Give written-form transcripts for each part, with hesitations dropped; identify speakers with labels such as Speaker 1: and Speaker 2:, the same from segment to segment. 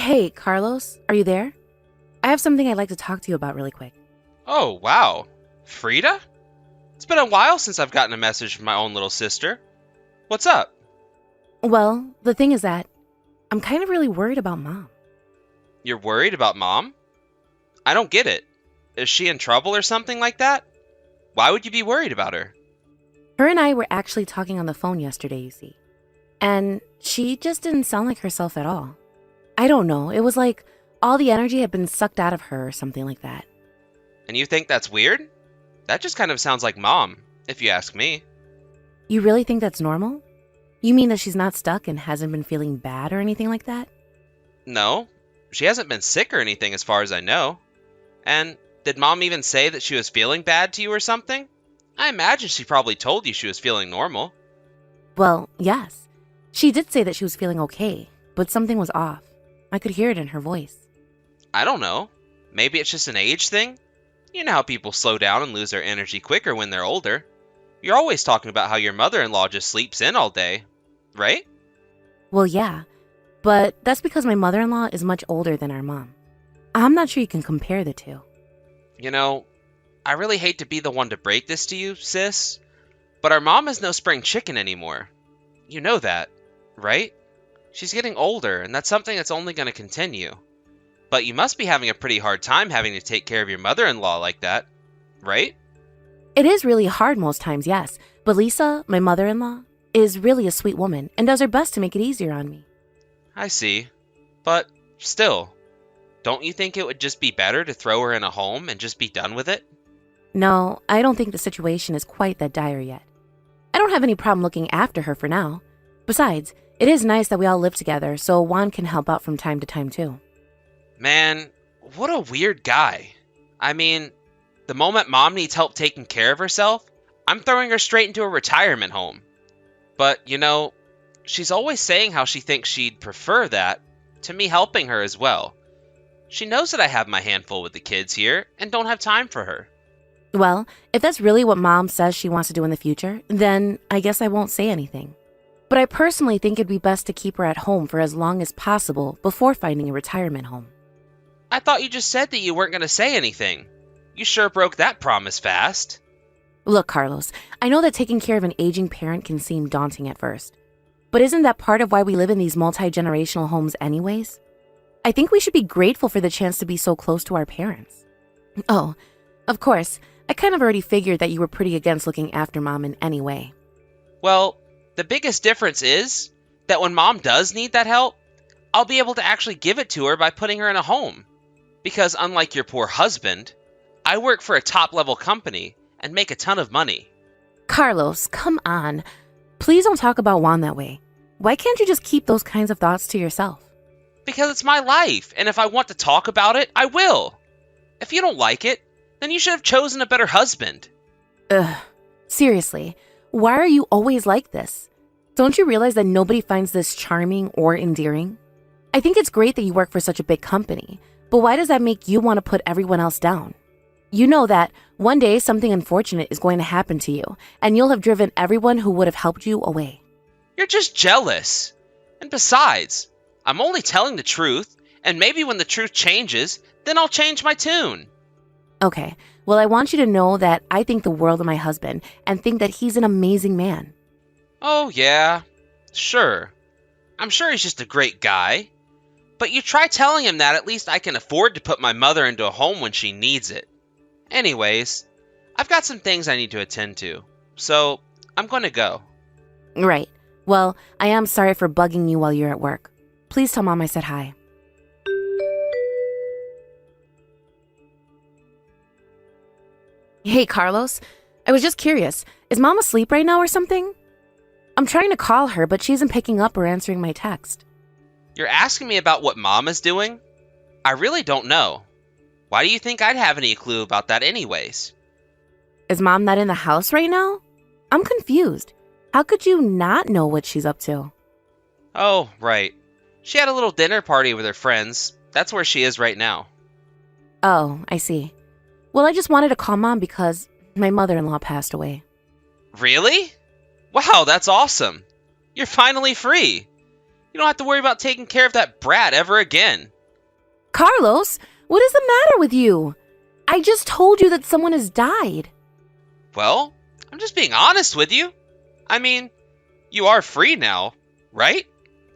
Speaker 1: Hey, Carlos, are you there? I have something I'd like to talk to you about really quick.
Speaker 2: Oh, wow. Frida? It's been a while since I've gotten a message from my own little sister. What's up?
Speaker 1: Well, the thing is that I'm kind of really worried about Mom.
Speaker 2: You're worried about Mom? I don't get it. Is she in trouble or something like that? Why would you be worried about her?
Speaker 1: Her and I were actually talking on the phone yesterday, you see. And she just didn't sound like herself at all. I don't know, it was like all the energy had been sucked out of her or something like that.
Speaker 2: And you think that's weird? That just kind of sounds like Mom, if you ask me.
Speaker 1: You really think that's normal? You mean that she's not stuck and hasn't been feeling bad or anything like that?
Speaker 2: No, she hasn't been sick or anything as far as I know. And did Mom even say that she was feeling bad to you or something? I imagine she probably told you she was feeling normal.
Speaker 1: Well, yes. She did say that she was feeling okay, but something was off. I could hear it in her voice.
Speaker 2: I don't know. Maybe it's just an age thing? You know how people slow down and lose their energy quicker when they're older. You're always talking about how your mother-in-law just sleeps in all day, right?
Speaker 1: Well, yeah, but that's because my mother-in-law is much older than our mom. I'm not sure you can compare the two.
Speaker 2: You know, I really hate to be the one to break this to you, sis, but our mom is no spring chicken anymore. You know that, right? She's getting older, and that's something that's only going to continue. But you must be having a pretty hard time having to take care of your mother-in-law like that, right?
Speaker 1: It is really hard most times, yes, but Lisa, my mother-in-law, is really a sweet woman and does her best to make it easier on me.
Speaker 2: I see. But still, don't you think it would just be better to throw her in a home and just be done with it?
Speaker 1: No, I don't think the situation is quite that dire yet. I don't have any problem looking after her for now. Besides, it is nice that we all live together, so Juan can help out from time to time too.
Speaker 2: Man, what a weird guy. I mean, the moment Mom needs help taking care of herself, I'm throwing her straight into a retirement home. But, you know, she's always saying how she thinks she'd prefer that to me helping her as well. She knows that I have my handful with the kids here and don't have time for her.
Speaker 1: Well, if that's really what Mom says she wants to do in the future, then I guess I won't say anything. But I personally think it'd be best to keep her at home for as long as possible before finding a retirement home.
Speaker 2: I thought you just said that you weren't going to say anything. You sure broke that promise fast.
Speaker 1: Look, Carlos, I know that taking care of an aging parent can seem daunting at first. But isn't that part of why we live in these multi-generational homes anyways? I think we should be grateful for the chance to be so close to our parents. Oh, of course, I kind of already figured that you were pretty against looking after Mom in any way.
Speaker 2: Well, the biggest difference is that when Mom does need that help, I'll be able to actually give it to her by putting her in a home. Because unlike your poor husband, I work for a top-level company and make a ton of money.
Speaker 1: Carlos, come on. Please don't talk about Juan that way. Why can't you just keep those kinds of thoughts to yourself?
Speaker 2: Because it's my life, and if I want to talk about it, I will. If you don't like it, then you should have chosen a better husband.
Speaker 1: Ugh. Seriously, why are you always like this? Don't you realize that nobody finds this charming or endearing? I think it's great that you work for such a big company, but why does that make you want to put everyone else down? You know that one day something unfortunate is going to happen to you, and you'll have driven everyone who would have helped you away.
Speaker 2: You're just jealous. And besides, I'm only telling the truth, and maybe when the truth changes, then I'll change my tune.
Speaker 1: Okay, well, I want you to know that I think the world of my husband and think that he's an amazing man.
Speaker 2: Oh, yeah, sure. I'm sure he's just a great guy. But you try telling him that at least I can afford to put my mother into a home when she needs it. Anyways, I've got some things I need to attend to, so I'm going to go.
Speaker 1: Right. Well, I am sorry for bugging you while you're at work. Please tell Mom I said hi. Hey, Carlos. I was just curious. Is Mom asleep right now or something? I'm trying to call her, but she isn't picking up or answering my text.
Speaker 2: You're asking me about what Mom is doing? I really don't know. Why do you think I'd have any clue about that anyways?
Speaker 1: Is Mom not in the house right now? I'm confused. How could you not know what she's up to?
Speaker 2: Oh, right. She had a little dinner party with her friends. That's where she is right now.
Speaker 1: Oh, I see. Well, I just wanted to call Mom because my mother-in-law passed away.
Speaker 2: Really? Wow, that's awesome. You're finally free. You don't have to worry about taking care of that brat ever again.
Speaker 1: Carlos, what is the matter with you? I just told you that someone has died.
Speaker 2: Well, I'm just being honest with you. I mean, you are free now, right?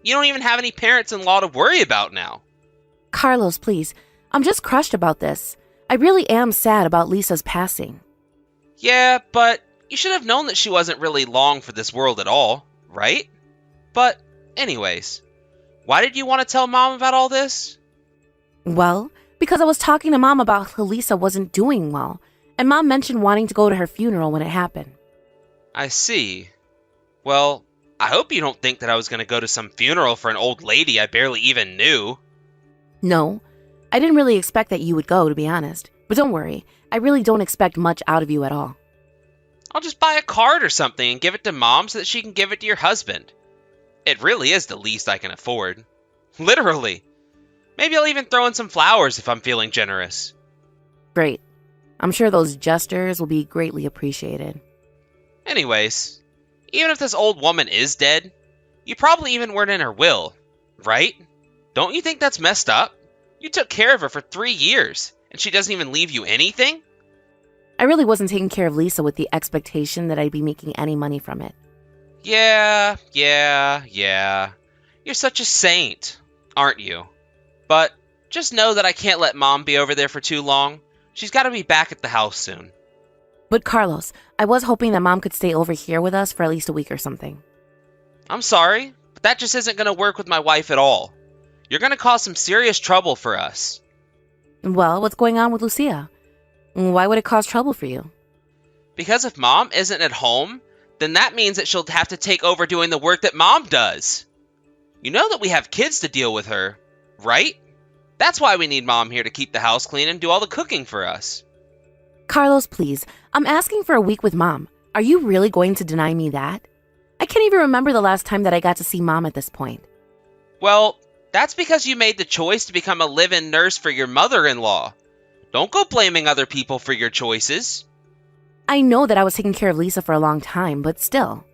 Speaker 2: You don't even have any parents-in-law to worry about now.
Speaker 1: Carlos, please. I'm just crushed about this. I really am sad about Lisa's passing.
Speaker 2: Yeah, but you should have known that she wasn't really long for this world at all, right? But anyways, why did you want to tell Mom about all this?
Speaker 1: Well, because I was talking to Mom about how Lisa wasn't doing well, and Mom mentioned wanting to go to her funeral when it happened.
Speaker 2: I see. Well, I hope you don't think that I was going to go to some funeral for an old lady I barely even knew.
Speaker 1: No, I didn't really expect that you would go, to be honest. But don't worry, I really don't expect much out of you at all.
Speaker 2: I'll just buy a card or something and give it to Mom so that she can give it to your husband. It really is the least I can afford. Literally. Maybe I'll even throw in some flowers if I'm feeling generous.
Speaker 1: Great. I'm sure those gestures will be greatly appreciated.
Speaker 2: Anyways, even if this old woman is dead, you probably even weren't in her will, right? Don't you think that's messed up? You took care of her for 3 years, and she doesn't even leave you anything?
Speaker 1: I really wasn't taking care of Lisa with the expectation that I'd be making any money from it.
Speaker 2: Yeah. You're such a saint, aren't you? But just know that I can't let Mom be over there for too long. She's got to be back at the house soon.
Speaker 1: But Carlos, I was hoping that Mom could stay over here with us for at least a week or something.
Speaker 2: I'm sorry, but that just isn't going to work with my wife at all. You're going to cause some serious trouble for us.
Speaker 1: Well, what's going on with Lucia? Why would it cause trouble for you?
Speaker 2: Because if Mom isn't at home, then that means that she'll have to take over doing the work that Mom does. You know that we have kids to deal with her, right? That's why we need Mom here to keep the house clean and do all the cooking for us.
Speaker 1: Carlos, please. I'm asking for a week with Mom. Are you really going to deny me that? I can't even remember the last time that I got to see Mom at this point.
Speaker 2: Well, that's because you made the choice to become a live-in nurse for your mother-in-law. Don't go blaming other people for your choices.
Speaker 1: I know that I was taking care of Lisa for a long time, but still.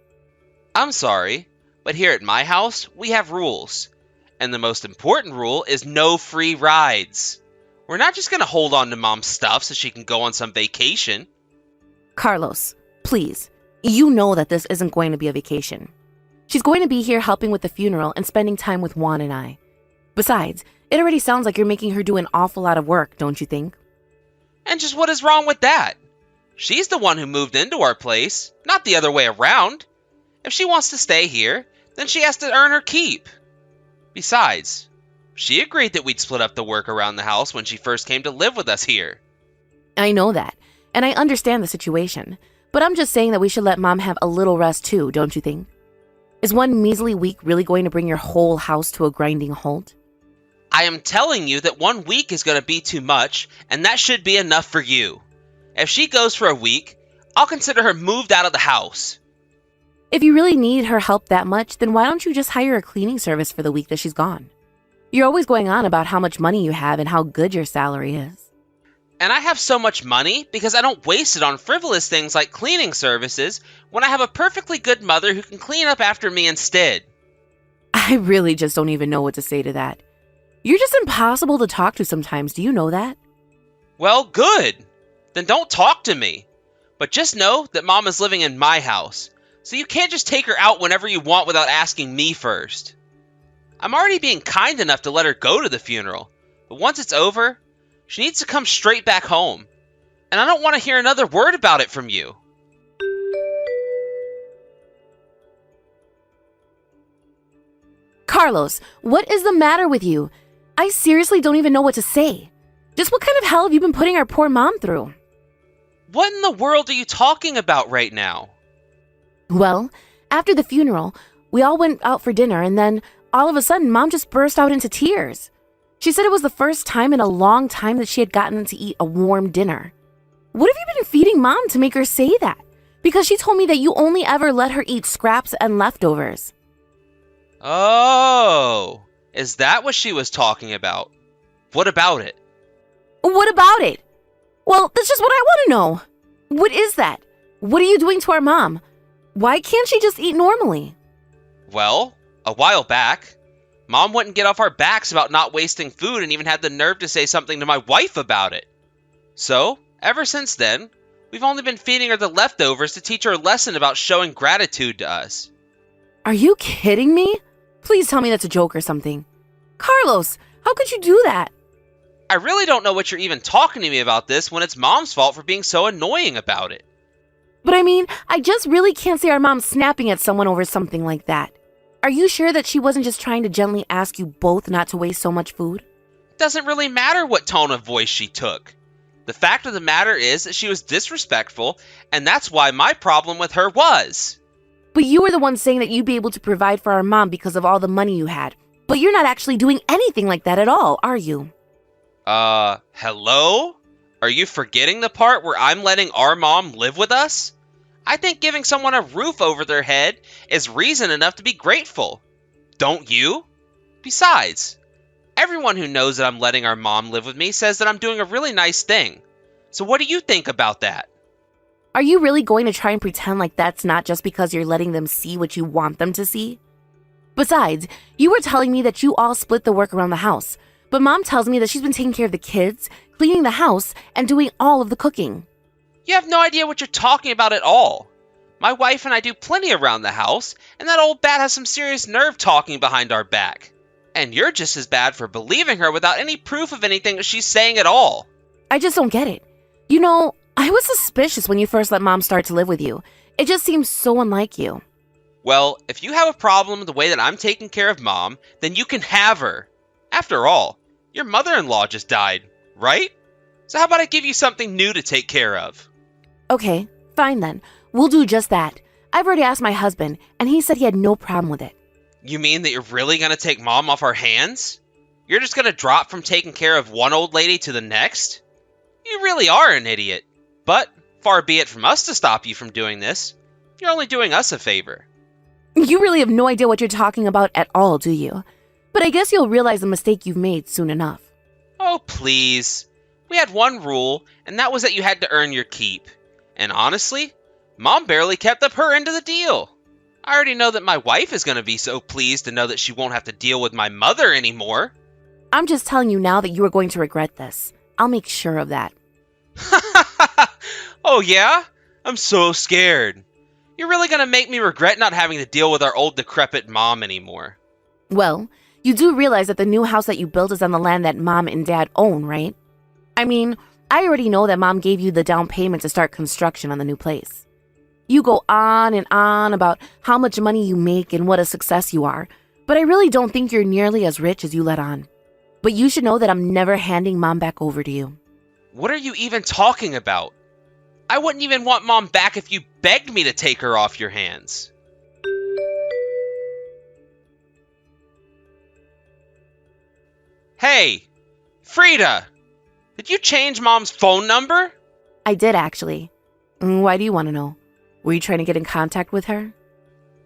Speaker 2: I'm sorry, but here at my house, we have rules. And the most important rule is no free rides. We're not just going to hold on to Mom's stuff so she can go on some vacation.
Speaker 1: Carlos, please. You know that this isn't going to be a vacation. She's going to be here helping with the funeral and spending time with Juan and I. Besides, it already sounds like you're making her do an awful lot of work, don't you think?
Speaker 2: And just what is wrong with that? She's the one who moved into our place, not the other way around. If she wants to stay here, then she has to earn her keep. Besides, she agreed that we'd split up the work around the house when she first came to live with us here.
Speaker 1: I know that, and I understand the situation, but I'm just saying that we should let Mom have a little rest too, don't you think? Is one measly week really going to bring your whole house to a grinding halt?
Speaker 2: I am telling you that 1 week is going to be too much, and that should be enough for you. If she goes for a week, I'll consider her moved out of the house.
Speaker 1: If you really need her help that much, then why don't you just hire a cleaning service for the week that she's gone? You're always going on about how much money you have and how good your salary is.
Speaker 2: And I have so much money because I don't waste it on frivolous things like cleaning services when I have a perfectly good mother who can clean up after me instead.
Speaker 1: I really just don't even know what to say to that. You're just impossible to talk to sometimes, do you know that?
Speaker 2: Well, good. Then don't talk to me. But just know that Mom is living in my house, so you can't just take her out whenever you want without asking me first. I'm already being kind enough to let her go to the funeral, but once it's over, she needs to come straight back home. And I don't want to hear another word about it from you.
Speaker 1: Carlos, what is the matter with you? I seriously don't even know what to say. Just what kind of hell have you been putting our poor Mom through?
Speaker 2: What in the world are you talking about right now?
Speaker 1: Well, after the funeral, we all went out for dinner, and then all of a sudden, Mom just burst out into tears. She said it was the first time in a long time that she had gotten to eat a warm dinner. What have you been feeding Mom to make her say that? Because she told me that you only ever let her eat scraps and leftovers.
Speaker 2: Oh, is that what she was talking about? What about it?
Speaker 1: What about it? Well, that's just what I want to know. What is that? What are you doing to our Mom? Why can't she just eat normally?
Speaker 2: Well, a while back, Mom wouldn't get off our backs about not wasting food and even had the nerve to say something to my wife about it. So, ever since then, we've only been feeding her the leftovers to teach her a lesson about showing gratitude to us.
Speaker 1: Are you kidding me? Please tell me that's a joke or something. Carlos, how could you do that?
Speaker 2: I really don't know what you're even talking to me about this when it's Mom's fault for being so annoying about it.
Speaker 1: But I mean, I just really can't see our mom snapping at someone over something like that. Are you sure that she wasn't just trying to gently ask you both not to waste so much food?
Speaker 2: It doesn't really matter what tone of voice she took. The fact of the matter is that she was disrespectful, and that's why my problem with her was.
Speaker 1: But you were the one saying that you'd be able to provide for our mom because of all the money you had. But you're not actually doing anything like that at all, are you?
Speaker 2: Hello? Are you forgetting the part where I'm letting our mom live with us? I think giving someone a roof over their head is reason enough to be grateful. Don't you? Besides, everyone who knows that I'm letting our mom live with me says that I'm doing a really nice thing. So what do you think about that?
Speaker 1: Are you really going to try and pretend like that's not just because you're letting them see what you want them to see? Besides, you were telling me that you all split the work around the house, but Mom tells me that she's been taking care of the kids, cleaning the house, and doing all of the cooking.
Speaker 2: You have no idea what you're talking about at all. My wife and I do plenty around the house, and that old bat has some serious nerve talking behind our back. And you're just as bad for believing her without any proof of anything that she's saying at all.
Speaker 1: I just don't get it. You know, I was suspicious when you first let Mom start to live with you. It just seems so unlike you.
Speaker 2: Well, if you have a problem with the way that I'm taking care of Mom, then you can have her. After all, your mother-in-law just died, right? So how about I give you something new to take care of?
Speaker 1: Okay, fine then. We'll do just that. I've already asked my husband, and he said he had no problem with it.
Speaker 2: You mean that you're really going to take Mom off our hands? You're just going to drop from taking care of one old lady to the next? You really are an idiot. But far be it from us to stop you from doing this. You're only doing us a favor.
Speaker 1: You really have no idea what you're talking about at all, do you? But I guess you'll realize the mistake you've made soon enough.
Speaker 2: Oh, please. We had one rule, and that was that you had to earn your keep. And honestly, Mom barely kept up her end of the deal. I already know that my wife is going to be so pleased to know that she won't have to deal with my mother anymore.
Speaker 1: I'm just telling you now that you are going to regret this. I'll make sure of that.
Speaker 2: Oh yeah? I'm so scared. You're really going to make me regret not having to deal with our old decrepit mom anymore.
Speaker 1: Well, you do realize that the new house that you built is on the land that Mom and Dad own, right? I mean, I already know that Mom gave you the down payment to start construction on the new place. You go on and on about how much money you make and what a success you are, but I really don't think you're nearly as rich as you let on. But you should know that I'm never handing Mom back over to you.
Speaker 2: What are you even talking about? I wouldn't even want Mom back if you begged me to take her off your hands. Hey, Frida, did you change Mom's phone number?
Speaker 1: I did, actually. Why do you want to know? Were you trying to get in contact with her?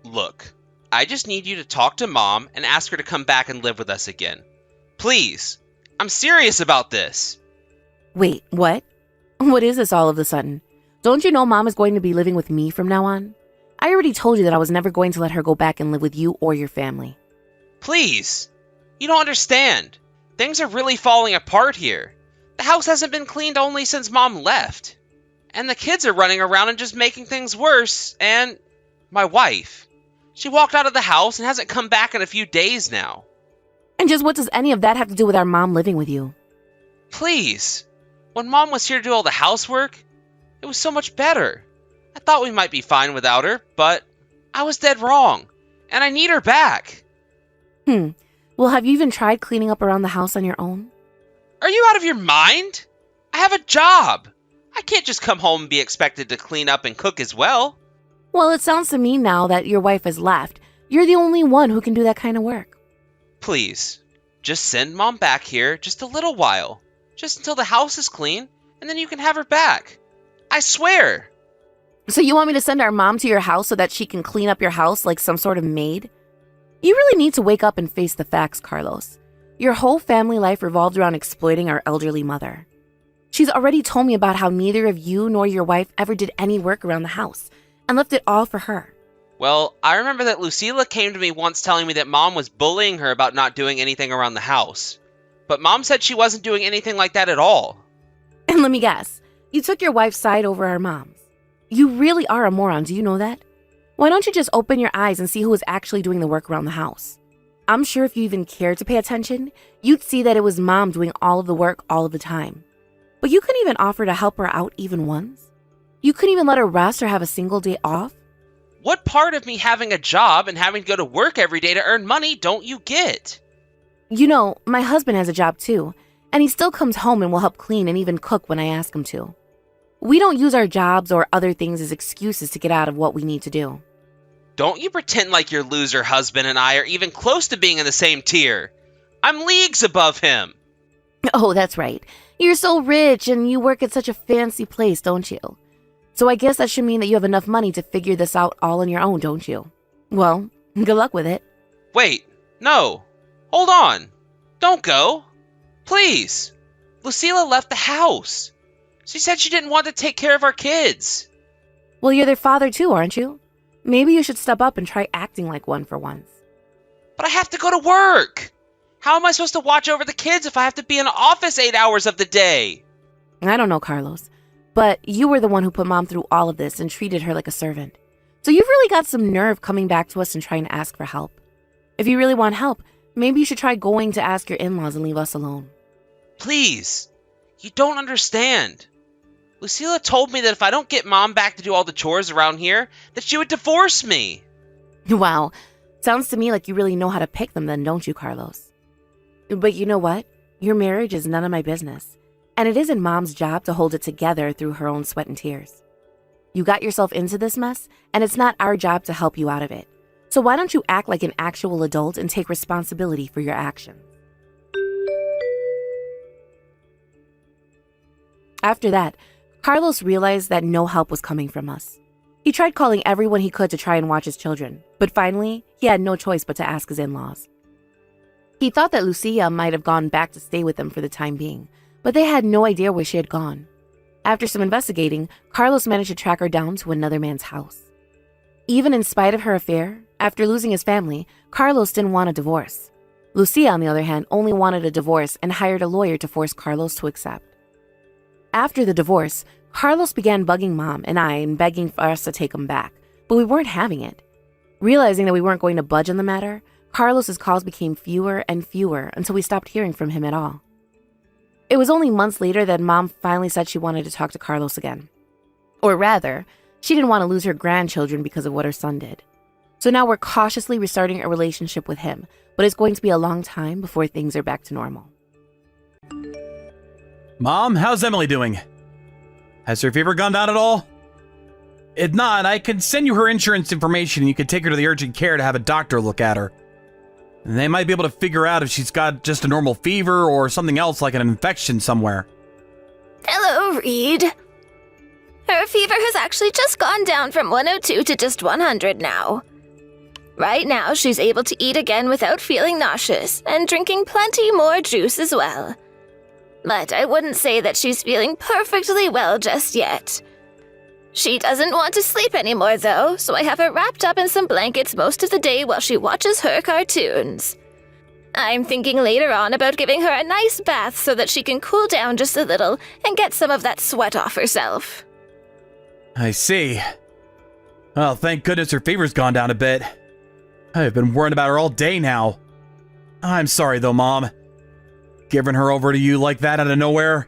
Speaker 2: Look, I just need you to talk to Mom and ask her to come back and live with us again. Please, I'm serious about this.
Speaker 1: Wait, what? What is this all of a sudden? Don't you know Mom is going to be living with me from now on? I already told you that I was never going to let her go back and live with you or your family.
Speaker 2: Please, you don't understand. Things are really falling apart here. The house hasn't been cleaned only since Mom left. And the kids are running around and just making things worse, and my wife. She walked out of the house and hasn't come back in a few days now.
Speaker 1: And just what does any of that have to do with our mom living with you?
Speaker 2: Please, when Mom was here to do all the housework, it was so much better. I thought we might be fine without her, but I was dead wrong, and I need her back.
Speaker 1: Well, have you even tried cleaning up around the house on your own?
Speaker 2: Are you out of your mind? I have a job. I can't just come home and be expected to clean up and cook as well.
Speaker 1: Well, it sounds to me now that your wife has left, you're the only one who can do that kind of work.
Speaker 2: Please, just send Mom back here just a little while. Just until the house is clean, and then you can have her back. I swear.
Speaker 1: So you want me to send our mom to your house so that she can clean up your house like some sort of maid? You really need to wake up and face the facts, Carlos. Your whole family life revolved around exploiting our elderly mother. She's already told me about how neither of you nor your wife ever did any work around the house and left it all for her.
Speaker 2: Well, I remember that Lucilla came to me once telling me that Mom was bullying her about not doing anything around the house. But Mom said she wasn't doing anything like that at all.
Speaker 1: And let me guess, you took your wife's side over our mom's. You really are a moron, do you know that? Why don't you just open your eyes and see who is actually doing the work around the house? I'm sure if you even cared to pay attention, you'd see that it was Mom doing all of the work all of the time. But you couldn't even offer to help her out even once? You couldn't even let her rest or have a single day off?
Speaker 2: What part of me having a job and having to go to work every day to earn money don't you get?
Speaker 1: You know, my husband has a job too, and he still comes home and will help clean and even cook when I ask him to. We don't use our jobs or other things as excuses to get out of what we need to do.
Speaker 2: Don't you pretend like your loser husband and I are even close to being in the same tier. I'm leagues above him.
Speaker 1: Oh, that's right. You're so rich and you work at such a fancy place, don't you? So I guess that should mean that you have enough money to figure this out all on your own, don't you? Well, good luck with it.
Speaker 2: Wait, no. Hold on. Don't go. Please. Lucilla left the house. She said she didn't want to take care of our kids.
Speaker 1: Well, you're their father too, aren't you? Maybe you should step up and try acting like one for once.
Speaker 2: But I have to go to work. How am I supposed to watch over the kids if I have to be in the office 8 hours of the day?
Speaker 1: I don't know, Carlos, but you were the one who put Mom through all of this and treated her like a servant. So you've really got some nerve coming back to us and trying to ask for help. If you really want help, maybe you should try going to ask your in-laws and leave us alone.
Speaker 2: Please. You don't understand. Lucilla told me that if I don't get Mom back to do all the chores around here, that she would divorce me.
Speaker 1: Wow, sounds to me like you really know how to pick them then, don't you, Carlos? But you know what? Your marriage is none of my business, and it isn't Mom's job to hold it together through her own sweat and tears. You got yourself into this mess, and it's not our job to help you out of it. So why don't you act like an actual adult and take responsibility for your actions? After that, Carlos realized that no help was coming from us. He tried calling everyone he could to try and watch his children, but finally, he had no choice but to ask his in-laws. He thought that Lucia might have gone back to stay with them for the time being, but they had no idea where she had gone. After some investigating, Carlos managed to track her down to another man's house. Even in spite of her affair, after losing his family, Carlos didn't want a divorce. Lucia, on the other hand, only wanted a divorce and hired a lawyer to force Carlos to accept. After the divorce, Carlos began bugging Mom and I and begging for us to take him back, but we weren't having it. Realizing that we weren't going to budge on the matter, Carlos's calls became fewer and fewer until we stopped hearing from him at all. It was only months later that Mom finally said she wanted to talk to Carlos again. Or rather, she didn't want to lose her grandchildren because of what her son did. So now we're cautiously restarting a relationship with him, but it's going to be a long time before things are back to normal.
Speaker 3: Mom, how's Emily doing? Has her fever gone down at all? If not, I can send you her insurance information and you can take her to the urgent care to have a doctor look at her. They might be able to figure out if she's got just a normal fever or something else like an infection somewhere.
Speaker 4: Hello, Reed. Her fever has actually just gone down from 102 to just 100 now. Right now, she's able to eat again without feeling nauseous and drinking plenty more juice as well. But I wouldn't say that she's feeling perfectly well just yet. She doesn't want to sleep anymore, though, so I have her wrapped up in some blankets most of the day while she watches her cartoons. I'm thinking later on about giving her a nice bath so that she can cool down just a little and get some of that sweat off herself.
Speaker 3: I see. Well, thank goodness her fever's gone down a bit. I've been worrying about her all day now. I'm sorry though, Mom. Giving her over to you like that out of nowhere?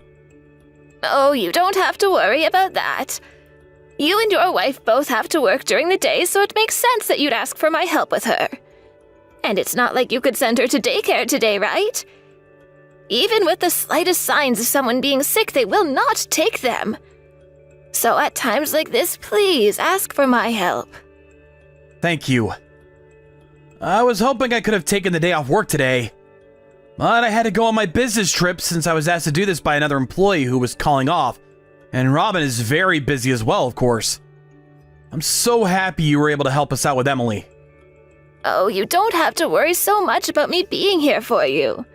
Speaker 4: Oh, you don't have to worry about that. You and your wife both have to work during the day, so it makes sense that you'd ask for my help with her. And it's not like you could send her to daycare today, right? Even with the slightest signs of someone being sick, they will not take them. So at times like this, please ask for my help.
Speaker 3: Thank you. I was hoping I could have taken the day off work today, but I had to go on my business trip since I was asked to do this by another employee who was calling off, and Robin is very busy as well, of course. I'm so happy you were able to help us out with Emily.
Speaker 4: Oh, you don't have to worry so much about me being here for you.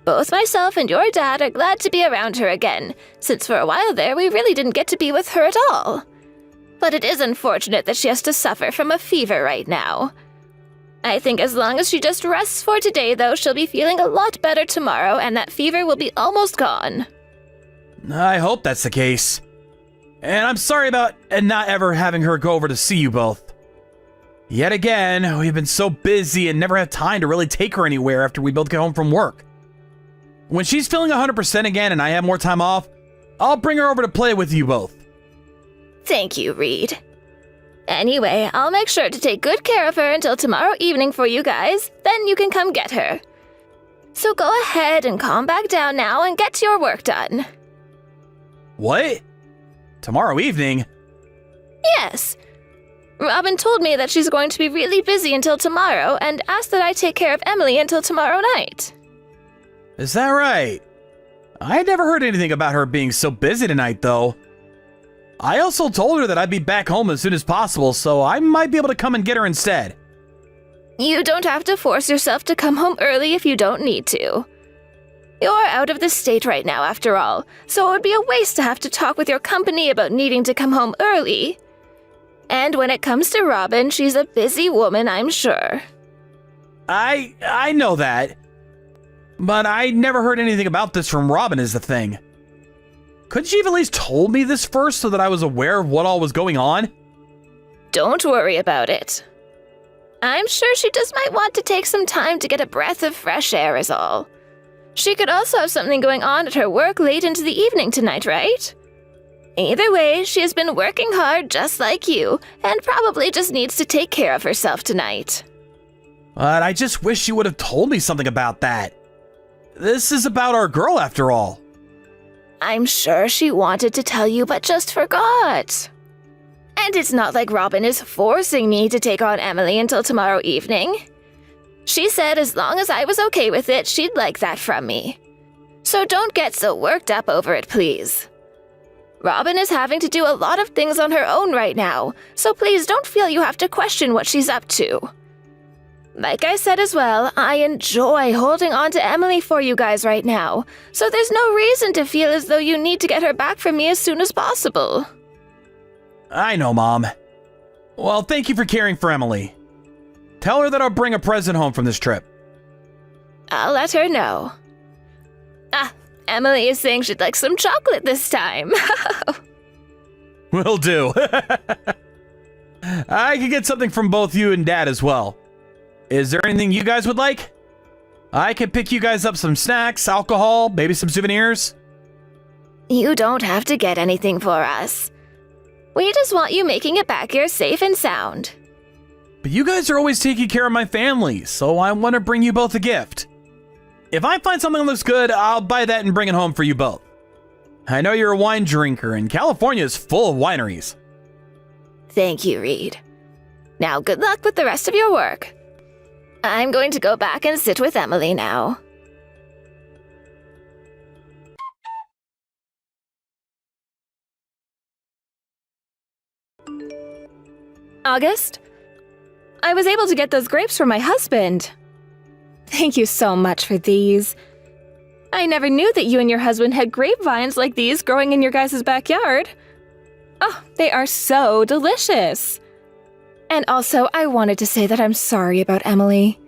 Speaker 4: Both myself and your dad are glad to be around her again, since for a while there we really didn't get to be with her at all. But it is unfortunate that she has to suffer from a fever right now. I think as long as she just rests for today, though, she'll be feeling a lot better tomorrow, and that fever will be almost gone.
Speaker 3: I hope that's the case. And I'm sorry about not ever having her go over to see you both. Yet again, we've been so busy and never had time to really take her anywhere after we both get home from work. When she's feeling 100% again and I have more time off, I'll bring her over to play with you both.
Speaker 4: Thank you, Reed. Anyway, I'll make sure to take good care of her until tomorrow evening for you guys, then you can come get her. So go ahead and calm back down now and get your work done.
Speaker 3: What? Tomorrow evening?
Speaker 4: Yes. Robin told me that she's going to be really busy until tomorrow and asked that I take care of Emily until tomorrow night.
Speaker 3: Is that right? I never heard anything about her being so busy tonight, though. I also told her that I'd be back home as soon as possible, so I might be able to come and get her instead.
Speaker 4: You don't have to force yourself to come home early if you don't need to. You're out of the state right now, after all, so it would be a waste to have to talk with your company about needing to come home early. And when it comes to Robin, she's a busy woman, I'm sure.
Speaker 3: I know that. But I never heard anything about this from Robin is the thing. Couldn't she have at least told me this first so that I was aware of what all was going on?
Speaker 4: Don't worry about it. I'm sure she just might want to take some time to get a breath of fresh air is all. She could also have something going on at her work late into the evening tonight, right? Either way, she has been working hard just like you, and probably just needs to take care of herself tonight.
Speaker 3: But I just wish she would have told me something about that. This is about our girl, after all.
Speaker 4: I'm sure she wanted to tell you, but just forgot. And it's not like Robin is forcing me to take on Emily until tomorrow evening. She said as long as I was okay with it, she'd like that from me. So don't get so worked up over it, please. Robin is having to do a lot of things on her own right now, so please don't feel you have to question what she's up to. Like I said as well, I enjoy holding on to Emily for you guys right now, so there's no reason to feel as though you need to get her back from me as soon as possible.
Speaker 3: I know, Mom. Well, thank you for caring for Emily. Tell her that I'll bring a present home from this trip.
Speaker 4: I'll let her know. Emily is saying she'd like some chocolate this time.
Speaker 3: Will do. I could get something from both you and Dad as well. Is there anything you guys would like? I can pick you guys up some snacks, alcohol, maybe some souvenirs.
Speaker 4: You don't have to get anything for us. We just want you making it back here safe and sound.
Speaker 3: But you guys are always taking care of my family, so I want to bring you both a gift. If I find something that looks good, I'll buy that and bring it home for you both. I know you're a wine drinker, and California is full of wineries.
Speaker 4: Thank you, Reed. Now, good luck with the rest of your work. I'm going to go back and sit with Emily now. August? I was able to get those grapes for my husband. Thank you so much for these. I never knew that you and your husband had grapevines like these growing in your guys' backyard. Oh, they are so delicious. And also, I wanted to say that I'm sorry about Emily.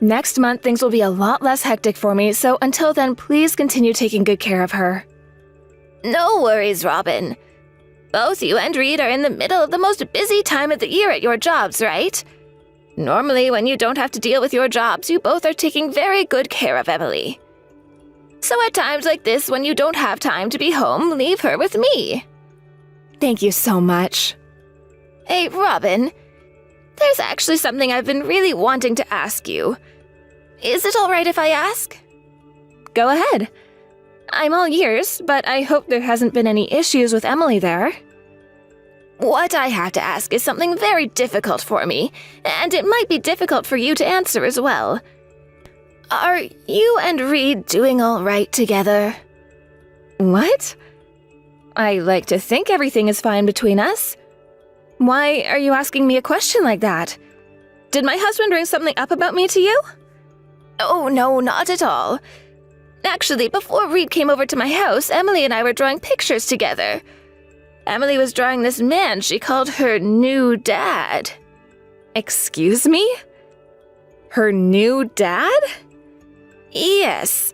Speaker 4: Next month, things will be a lot less hectic for me, so until then, please continue taking good care of her. No worries, Robin. Both you and Reed are in the middle of the most busy time of the year at your jobs, right? Normally, when you don't have to deal with your jobs, you both are taking very good care of Emily. So at times like this, when you don't have time to be home, leave her with me. Thank you so much. Hey, Robin, there's actually something I've been really wanting to ask you. Is it all right if I ask? Go ahead. I'm all ears, but I hope there hasn't been any issues with Emily there. What I have to ask is something very difficult for me, and it might be difficult for you to answer as well. Are you and Reed doing all right together? What? I like to think everything is fine between us. Why are you asking me a question like that? Did my husband bring something up about me to you? Oh, no, not at all. Actually, before Reed came over to my house, Emily and I were drawing pictures together. Emily was drawing this man she called her new dad.
Speaker 1: Excuse me? Her new dad?
Speaker 4: Yes.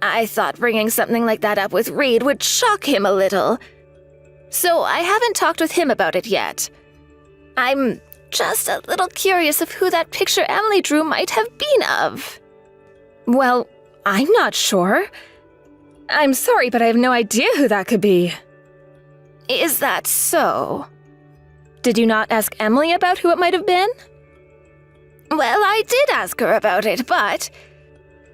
Speaker 4: I thought bringing something like that up with Reed would shock him a little. So I haven't talked with him about it yet. I'm just a little curious of who that picture Emily drew might have been of.
Speaker 1: Well, I'm not sure. I'm sorry, but I have no idea who that could be.
Speaker 4: Is that so?
Speaker 1: Did you not ask Emily about who it might have been?
Speaker 4: Well, I did ask her about it, but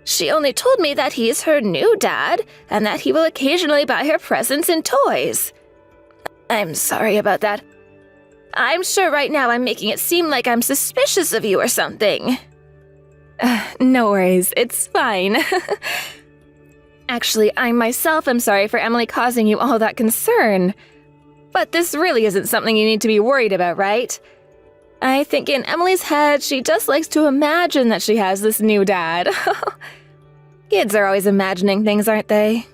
Speaker 4: she only told me that he's her new dad and that he will occasionally buy her presents and toys. I'm sorry about that. I'm sure right now I'm making it seem like I'm suspicious of you or something.
Speaker 1: No worries, it's fine. Actually, I myself am sorry for Emily causing you all that concern. But this really isn't something you need to be worried about, right? I think in Emily's head, she just likes to imagine that she has this new dad. Kids are always imagining things, aren't they?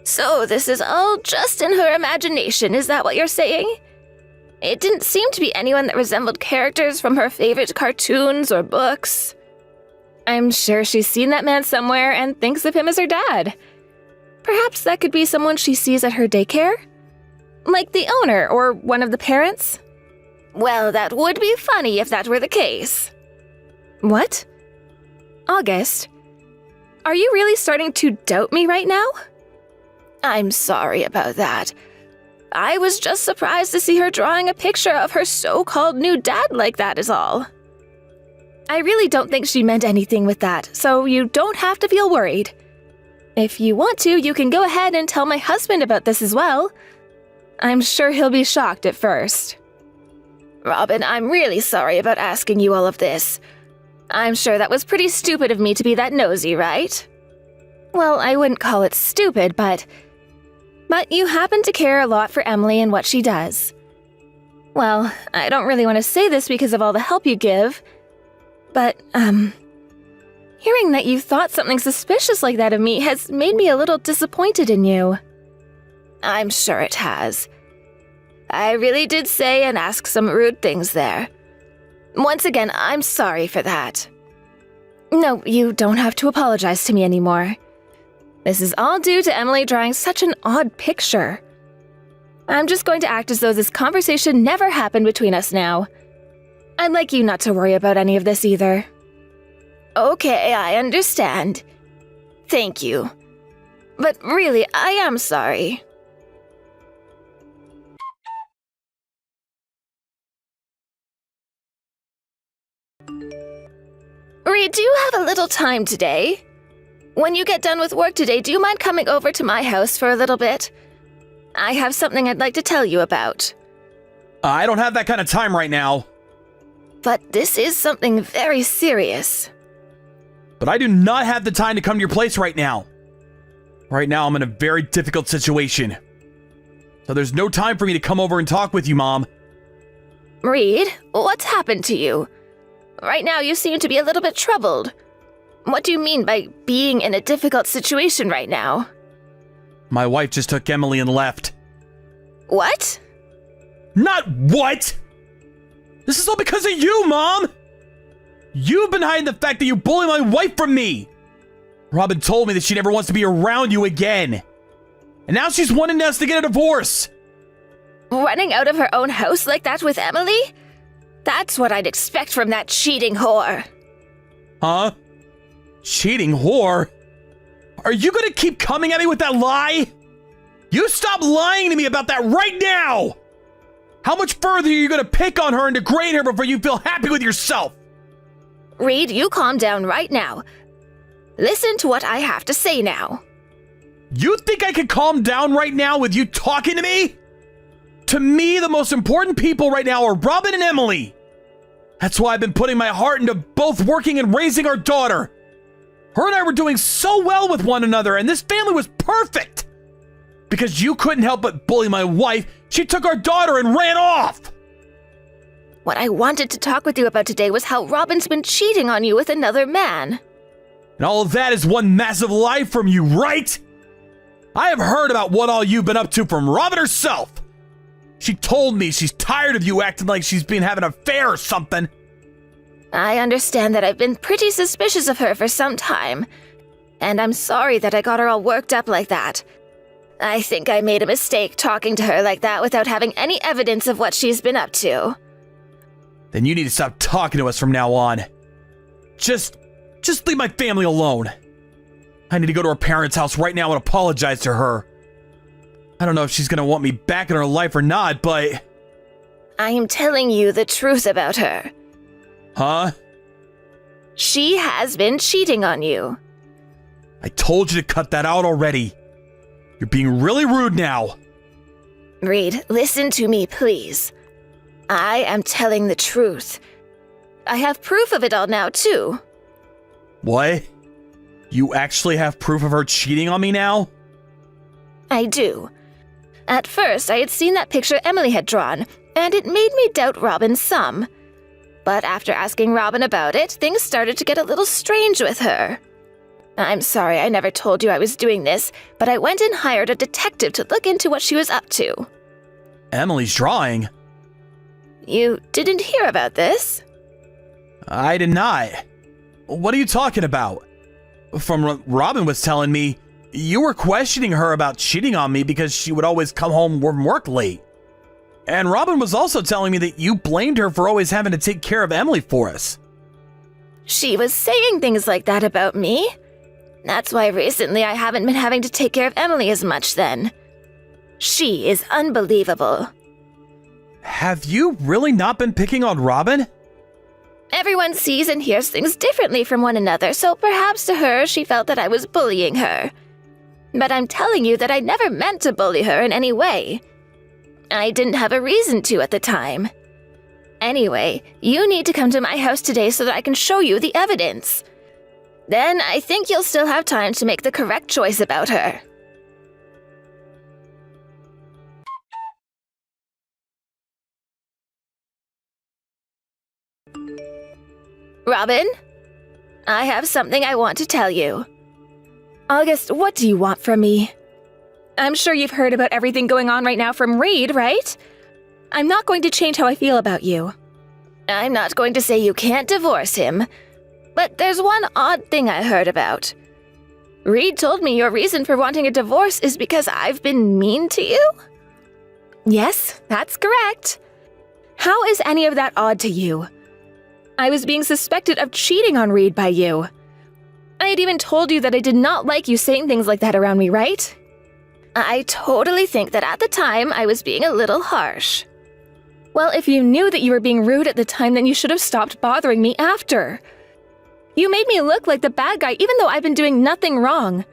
Speaker 4: So this is all just in her imagination, is that what you're saying? It didn't seem to be anyone that resembled characters from her favorite cartoons or books.
Speaker 1: I'm sure she's seen that man somewhere and thinks of him as her dad. Perhaps that could be someone she sees at her daycare? Like the owner or one of the parents?
Speaker 4: Well, that would be funny if that were the case.
Speaker 1: What? August, are you really starting to doubt me right now?
Speaker 4: I'm sorry about that. I was just surprised to see her drawing a picture of her so-called new dad like that is all.
Speaker 1: I really don't think she meant anything with that, so you don't have to feel worried. If you want to, you can go ahead and tell my husband about this as well. I'm sure he'll be shocked at first.
Speaker 4: Robin, I'm really sorry about asking you all of this. I'm sure that was pretty stupid of me to be that nosy, right?
Speaker 1: Well, I wouldn't call it stupid, but you happen to care a lot for Emily and what she does. Well, I don't really want to say this because of all the help you give, but, hearing that you thought something suspicious like that of me has made me a little disappointed in you.
Speaker 4: I'm sure it has. I really did say and ask some rude things there. Once again, I'm sorry for that.
Speaker 1: No, you don't have to apologize to me anymore. This is all due to Emily drawing such an odd picture. I'm just going to act as though this conversation never happened between us now. I'd like you not to worry about any of this either.
Speaker 4: Okay, I understand. Thank you. But really, I am sorry. Reed, do you have a little time today? When you get done with work today, do you mind coming over to my house for a little bit? I have something I'd like to tell you about.
Speaker 3: I don't have that kind of time right now.
Speaker 4: But this is something very serious.
Speaker 3: But I do not have the time to come to your place right now. Right now, I'm in a very difficult situation. So there's no time for me to come over and talk with you, Mom.
Speaker 4: Reed, what's happened to you? Right now, you seem to be a little bit troubled. What do you mean by being in a difficult situation right now?
Speaker 3: My wife just took Emily and left.
Speaker 4: What?
Speaker 3: Not what! This is all because of you, Mom! You've been hiding the fact that you bully my wife from me! Robin told me that she never wants to be around you again. And now she's wanting us to get a divorce.
Speaker 4: Running out of her own house like that with Emily? That's what I'd expect from that cheating whore.
Speaker 3: Huh? Cheating whore? Are you gonna keep coming at me with that lie? You stop lying to me about that right now! How much further are you gonna pick on her and degrade her before you feel happy with yourself?
Speaker 4: Reed, you calm down right now. Listen to what I have to say now.
Speaker 3: You think I can calm down right now with you talking to me? To me, the most important people right now are Robin and Emily. That's why I've been putting my heart into both working and raising our daughter. Her and I were doing so well with one another, and this family was perfect. Because you couldn't help but bully my wife, she took our daughter and ran off.
Speaker 4: What I wanted to talk with you about today was how Robin's been cheating on you with another man.
Speaker 3: And all of that is one massive lie from you, right? I have heard about what all you've been up to from Robin herself. She told me she's tired of you acting like she's been having an affair or something.
Speaker 4: I understand that I've been pretty suspicious of her for some time, and I'm sorry that I got her all worked up like that. I think I made a mistake talking to her like that without having any evidence of what she's been up to.
Speaker 3: Then you need to stop talking to us from now on. Just leave my family alone. I need to go to her parents' house right now and apologize to her. I don't know if she's gonna want me back in her life or not, but...
Speaker 4: I am telling you the truth about her.
Speaker 3: Huh?
Speaker 4: She has been cheating on you.
Speaker 3: I told you to cut that out already. You're being really rude now.
Speaker 4: Reed, listen to me, please. I am telling the truth. I have proof of it all now, too.
Speaker 3: What? You actually have proof of her cheating on me now?
Speaker 4: I do. At first, I had seen that picture Emily had drawn, and it made me doubt Robin some. But after asking Robin about it, things started to get a little strange with her. I'm sorry I never told you I was doing this, but I went and hired a detective to look into what she was up to.
Speaker 3: Emily's drawing?
Speaker 4: You didn't hear about this?
Speaker 3: I did not. What are you talking about? From what Robin was telling me, you were questioning her about cheating on me because she would always come home from work late. And Robin was also telling me that you blamed her for always having to take care of Emily for us.
Speaker 4: She was saying things like that about me. That's why recently I haven't been having to take care of Emily as much then. She is unbelievable.
Speaker 3: Have you really not been picking on Robin?
Speaker 4: Everyone sees and hears things differently from one another, so perhaps to her she felt that I was bullying her. But I'm telling you that I never meant to bully her in any way. I didn't have a reason to at the time. Anyway, you need to come to my house today so that I can show you the evidence. Then I think you'll still have time to make the correct choice about her. Robin, I have something I want to tell you.
Speaker 1: August, what do you want from me? I'm sure you've heard about everything going on right now from Reed, right? I'm not going to change how I feel about you.
Speaker 4: I'm not going to say you can't divorce him, but there's one odd thing I heard about. Reed told me your reason for wanting a divorce is because I've been mean to you?
Speaker 1: Yes, that's correct. How is any of that odd to you? I was being suspected of cheating on Reed by you. I had even told you that I did not like you saying things like that around me, right?
Speaker 4: I totally think that at the time I was being a little harsh.
Speaker 1: Well, if you knew that you were being rude at the time, then you should have stopped bothering me after. You made me look like the bad guy even though I've been doing nothing wrong.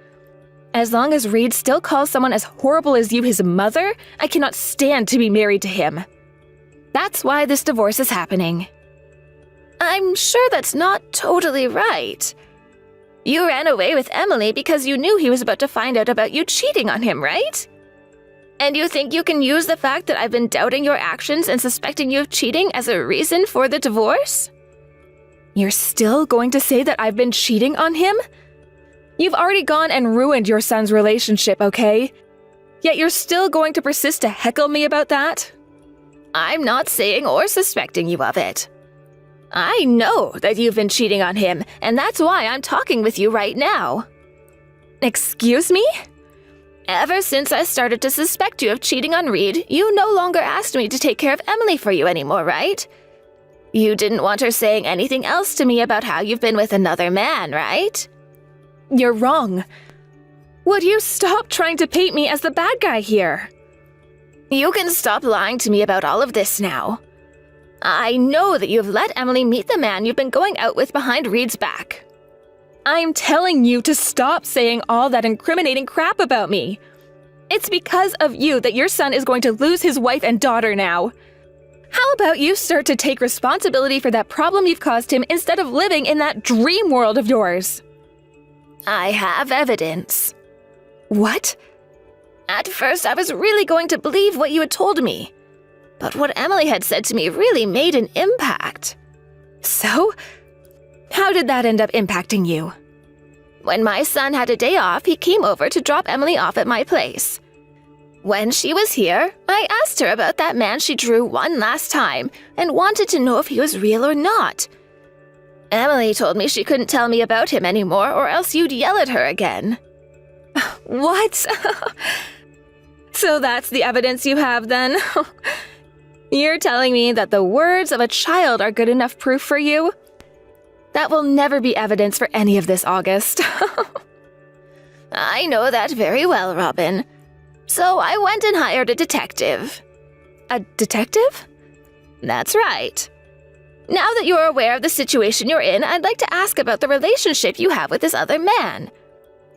Speaker 1: As long as Reed still calls someone as horrible as you his mother, I cannot stand to be married to him. That's why this divorce is happening.
Speaker 4: I'm sure that's not totally right. You ran away with Emily because you knew he was about to find out about you cheating on him, right? And you think you can use the fact that I've been doubting your actions and suspecting you of cheating as a reason for the divorce?
Speaker 1: You're still going to say that I've been cheating on him? You've already gone and ruined your son's relationship, okay? Yet you're still going to persist to heckle me about that?
Speaker 4: I'm not saying or suspecting you of it. I know that you've been cheating on him, and that's why I'm talking with you right now.
Speaker 1: Excuse me?
Speaker 4: Ever since I started to suspect you of cheating on Reed, you no longer asked me to take care of Emily for you anymore, right? You didn't want her saying anything else to me about how you've been with another man, right?
Speaker 1: You're wrong. Would you stop trying to paint me as the bad guy here?
Speaker 4: You can stop lying to me about all of this now. I know that you've let Emily meet the man you've been going out with behind Reed's back.
Speaker 1: I'm telling you to stop saying all that incriminating crap about me. It's because of you that your son is going to lose his wife and daughter now. How about you start to take responsibility for that problem you've caused him instead of living in that dream world of yours?
Speaker 4: I have evidence.
Speaker 1: What?
Speaker 4: At first, I was really going to believe what you had told me. But what Emily had said to me really made an impact.
Speaker 1: So? How did that end up impacting you?
Speaker 4: When my son had a day off, he came over to drop Emily off at my place. When she was here, I asked her about that man she drew one last time and wanted to know if he was real or not. Emily told me she couldn't tell me about him anymore or else you'd yell at her again.
Speaker 5: What? So that's the evidence you have then? You're telling me that the words of a child are good enough proof for you? That will never be evidence for any of this, August.
Speaker 4: I know that very well, Robin. So I went and hired a detective.
Speaker 5: A detective?
Speaker 4: That's right. Now that you're aware of the situation you're in, I'd like to ask about the relationship you have with this other man.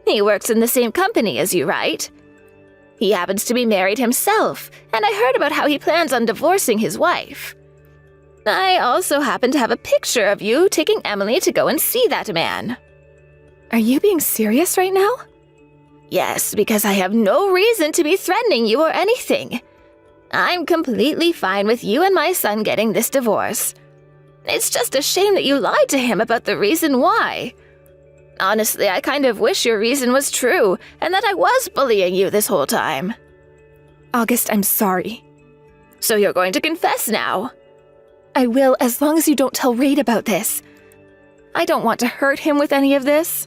Speaker 4: He works in the same company as you, right? He happens to be married himself, and I heard about how he plans on divorcing his wife. I also happen to have a picture of you taking Emily to go and see that man.
Speaker 5: Are you being serious right now?
Speaker 4: Yes, because I have no reason to be threatening you or anything. I'm completely fine with you and my son getting this divorce. It's just a shame that you lied to him about the reason why. Honestly, I kind of wish your reason was true and that I was bullying you this whole time.
Speaker 5: August, I'm sorry.
Speaker 4: So you're going to confess now?
Speaker 5: I will, as long as you don't tell Reid about this. I don't want to hurt him with any of this.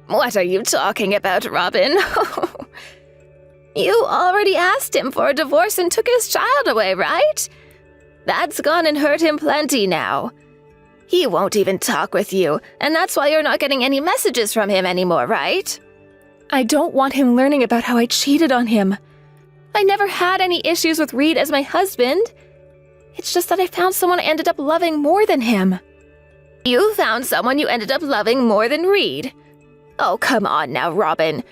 Speaker 4: What are you talking about, Robin? You already asked him for a divorce and took his child away, right? That's gone and hurt him plenty now. He won't even talk with you, and that's why you're not getting any messages from him anymore, right?
Speaker 5: I don't want him learning about how I cheated on him. I never had any issues with Reid as my husband. It's just that I found someone I ended up loving more than him.
Speaker 4: You found someone you ended up loving more than Reid? Oh, come on now, Robin.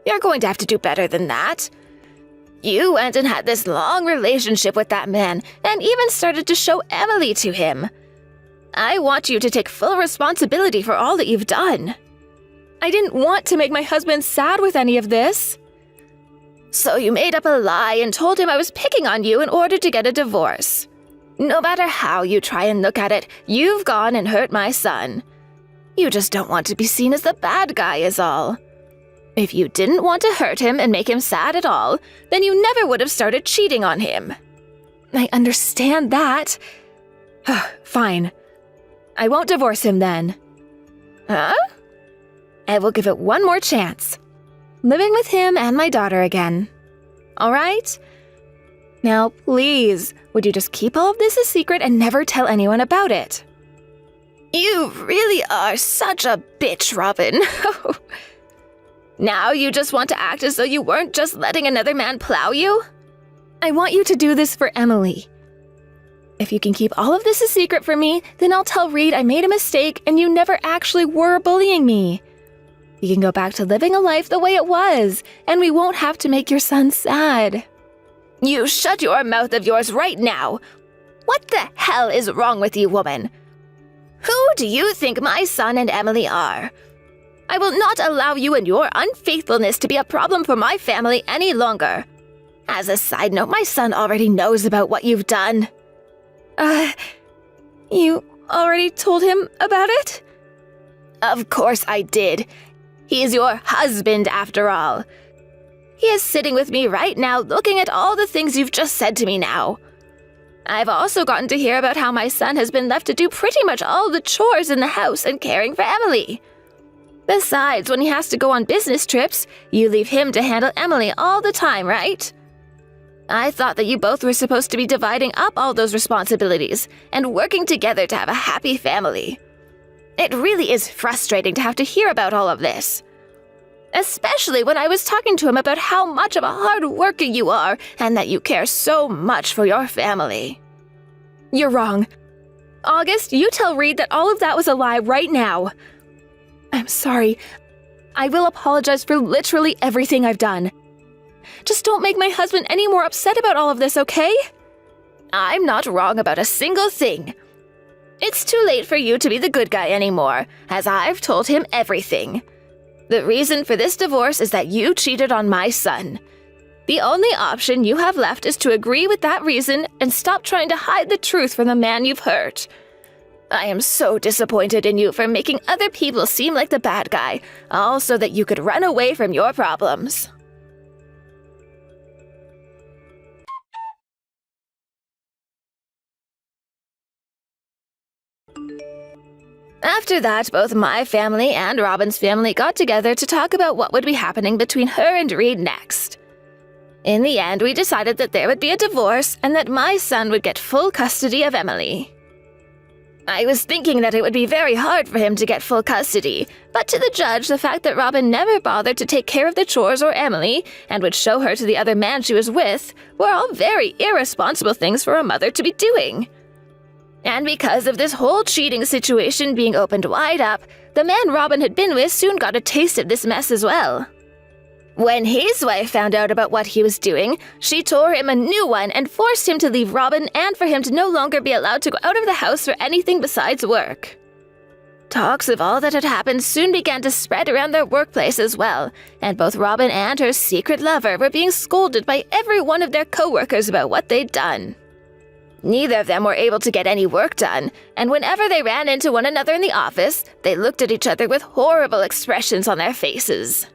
Speaker 4: You're going to have to do better than that. You went and had this long relationship with that man and even started to show Emily to him. I want you to take full responsibility for all that you've done.
Speaker 5: I didn't want to make my husband sad with any of this.
Speaker 4: So you made up a lie and told him I was picking on you in order to get a divorce. No matter how you try and look at it, you've gone and hurt my son. You just don't want to be seen as the bad guy is all. If you didn't want to hurt him and make him sad at all, then you never would have started cheating on him.
Speaker 5: I understand that. Fine. I won't divorce him then.
Speaker 4: Huh?
Speaker 5: I will give it one more chance. Living with him and my daughter again. All right? Now, please, would you just keep all of this a secret and never tell anyone about it?
Speaker 4: You really are such a bitch, Robin. Now you just want to act as though you weren't just letting another man plow you?
Speaker 5: I want you to do this for Emily. If you can keep all of this a secret from me, then I'll tell Reid I made a mistake and you never actually were bullying me. You can go back to living a life the way it was, and we won't have to make your son sad.
Speaker 4: You shut your mouth of yours right now. What the hell is wrong with you, woman? Who do you think my son and Emily are? I will not allow you and your unfaithfulness to be a problem for my family any longer. As a side note, my son already knows about what you've done.
Speaker 5: You already told him about it?
Speaker 4: Of course I did. He is your husband, after all. He is sitting with me right now looking at all the things you've just said to me now. I've also gotten to hear about how my son has been left to do pretty much all the chores in the house and caring for Emily. Besides, when he has to go on business trips, you leave him to handle Emily all the time, right? I thought that you both were supposed to be dividing up all those responsibilities and working together to have a happy family. It really is frustrating to have to hear about all of this. Especially when I was talking to him about how much of a hard worker you are and that you care so much for your family.
Speaker 5: You're wrong. August, you tell Reid that all of that was a lie right now. I'm sorry. I will apologize for literally everything I've done. Just don't make my husband any more upset about all of this, okay?
Speaker 4: I'm not wrong about a single thing. It's too late for you to be the good guy anymore, as I've told him everything. The reason for this divorce is that you cheated on my son. The only option you have left is to agree with that reason and stop trying to hide the truth from the man you've hurt. I am so disappointed in you for making other people seem like the bad guy, all so that you could run away from your problems. After that, both my family and Robin's family got together to talk about what would be happening between her and Reed next. In the end, we decided that there would be a divorce and that my son would get full custody of Emily. I was thinking that it would be very hard for him to get full custody, but to the judge, the fact that Robin never bothered to take care of the chores or Emily and would show her to the other man she was with were all very irresponsible things for a mother to be doing. And because of this whole cheating situation being opened wide up, the man Robin had been with soon got a taste of this mess as well. When his wife found out about what he was doing, she tore him a new one and forced him to leave Robin and for him to no longer be allowed to go out of the house for anything besides work. Talks of all that had happened soon began to spread around their workplace as well, and both Robin and her secret lover were being scolded by every one of their co-workers about what they'd done. Neither of them were able to get any work done, and whenever they ran into one another in the office, they looked at each other with horrible expressions on their faces.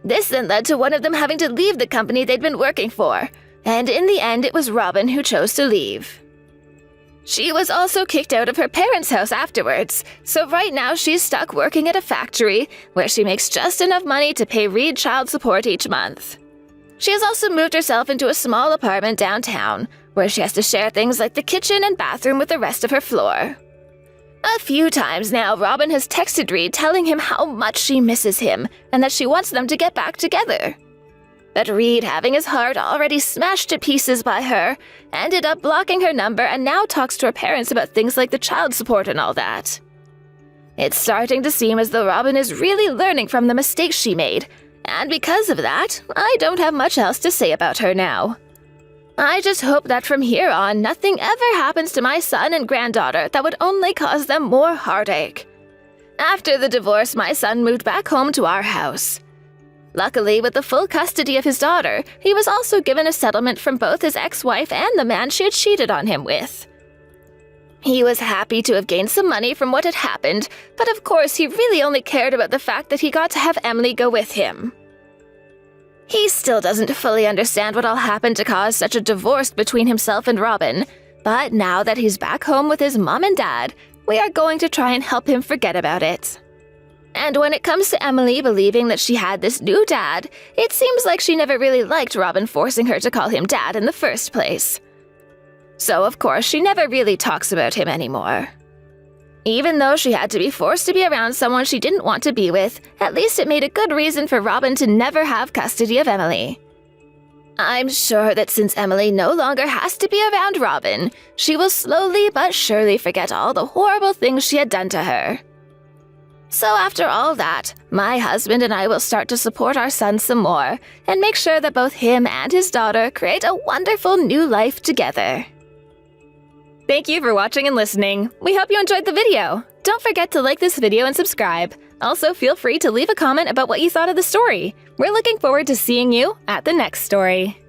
Speaker 4: This then led to one of them having to leave the company they'd been working for, and in the end it was Robin who chose to leave. She was also kicked out of her parents' house afterwards, so right now she's stuck working at a factory where she makes just enough money to pay Reed child support each month. She has also moved herself into a small apartment downtown, where she has to share things like the kitchen and bathroom with the rest of her floor. A few times now, Robin has texted Reed telling him how much she misses him and that she wants them to get back together. But Reed, having his heart already smashed to pieces by her, ended up blocking her number and now talks to her parents about things like the child support and all that. It's starting to seem as though Robin is really learning from the mistakes she made, and because of that, I don't have much else to say about her now. I just hope that from here on, nothing ever happens to my son and granddaughter that would only cause them more heartache. After the divorce, my son moved back home to our house. Luckily, with the full custody of his daughter, he was also given a settlement from both his ex-wife and the man she had cheated on him with. He was happy to have gained some money from what had happened, but of course he really only cared about the fact that he got to have Emily go with him. He still doesn't fully understand what all happened to cause such a divorce between himself and Robin, but now that he's back home with his mom and dad, we are going to try and help him forget about it. And when it comes to Emily believing that she had this new dad, it seems like she never really liked Robin forcing her to call him dad in the first place. So of course she never really talks about him anymore. Even though she had to be forced to be around someone she didn't want to be with, at least it made a good reason for Robin to never have custody of Emily. I'm sure that since Emily no longer has to be around Robin, she will slowly but surely forget all the horrible things she had done to her. So after all that, my husband and I will start to support our son some more and make sure that both him and his daughter create a wonderful new life together.
Speaker 5: Thank you for watching and listening. We hope you enjoyed the video. Don't forget to like this video and subscribe. Also, feel free to leave a comment about what you thought of the story. We're looking forward to seeing you at the next story.